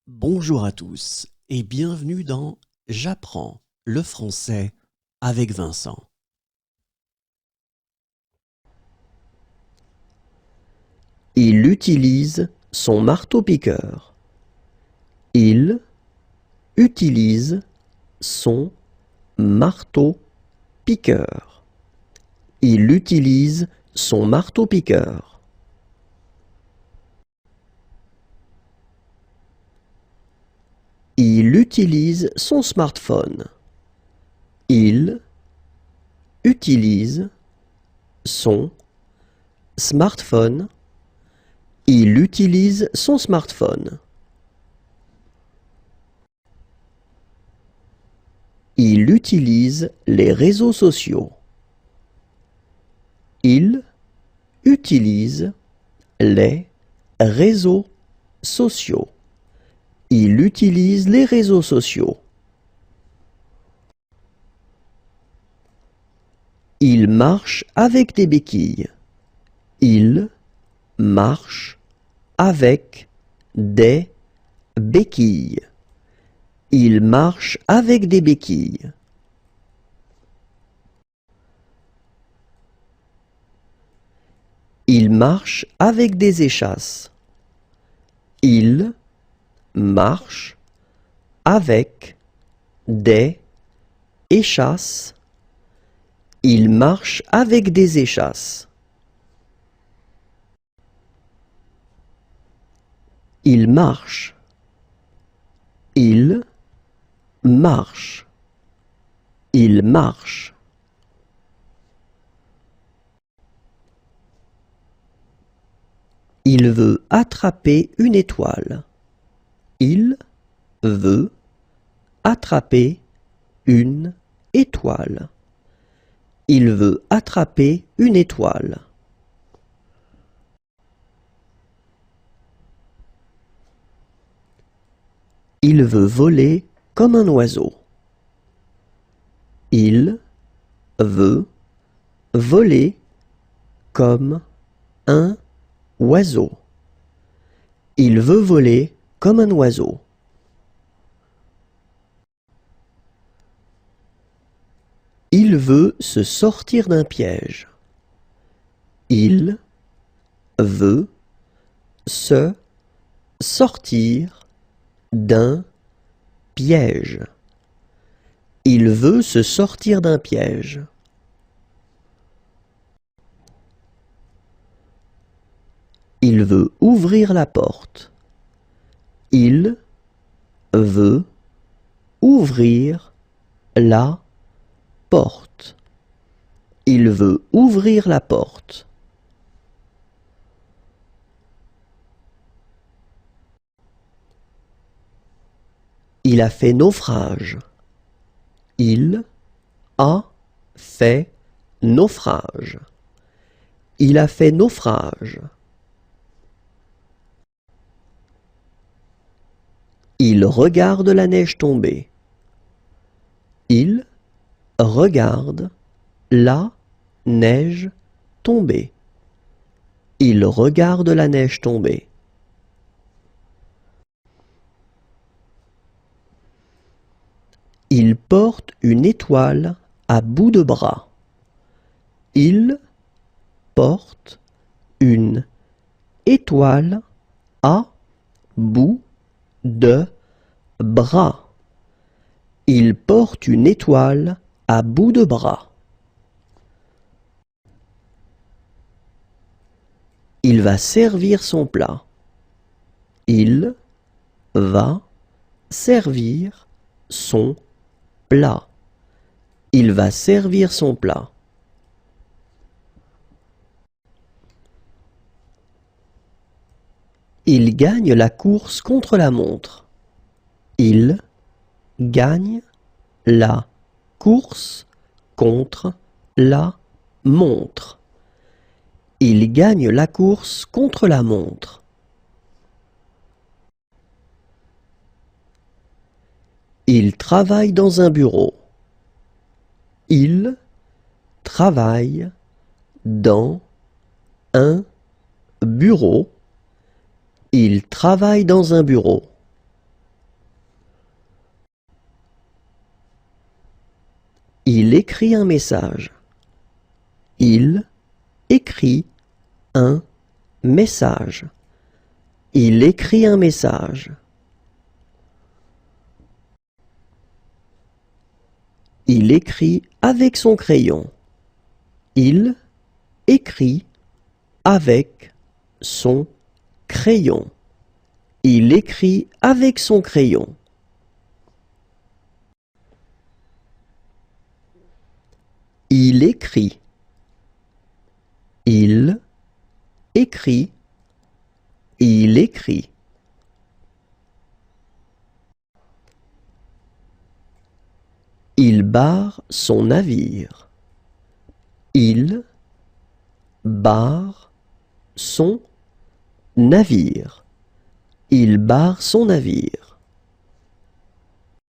Bonjour à tous et bienvenue dans J'apprends le français avec Vincent. Il utilise son marteau-piqueur. Il utilise son marteau-piqueur. Il utilise son marteau-piqueur. Il utilise son smartphone. Il utilise son smartphone. Il utilise son smartphone. Il utilise les réseaux sociaux. Il utilise les réseaux sociaux. Il utilise les réseaux sociaux. Il marche avec des béquilles. Il marche avec des béquilles. Il marche avec des béquilles. Il marche avec des échasses. Il marche avec des échasses. Il marche avec des échasses. Il marche. Il marche. Il marche. Il veut attraper une étoile. Il veut attraper une étoile. Il veut attraper une étoile. Il veut voler comme un oiseau. Il veut voler comme un oiseau. Il veut voler comme un oiseau. Il veut se sortir d'un piège. Il veut se sortir d'un piège. Il veut se sortir d'un piège. Il veut ouvrir la porte. Il veut ouvrir la porte. Il veut ouvrir la porte. Il a fait naufrage. Il a fait naufrage. Il a fait naufrage. Il regarde la neige tomber. Il regarde la neige tomber. Il regarde la neige tomber. Il porte une étoile à bout de bras. Il porte une étoile à bout de bras. Il porte une étoile à bout de bras. Il va servir son plat. Il va servir son plat. Il va servir son plat. Il gagne la course contre la montre. Il gagne la course contre la montre. Il gagne la course contre la montre. Il travaille dans un bureau. Il travaille dans un bureau. Il travaille dans un bureau. Il écrit un message. Il écrit un message. Il écrit un message. Il écrit avec son crayon. Il écrit avec son crayon. Il écrit avec son crayon. Il écrit. Il écrit. Il écrit. Il barre son navire. Il barre son navire. Il barre son navire.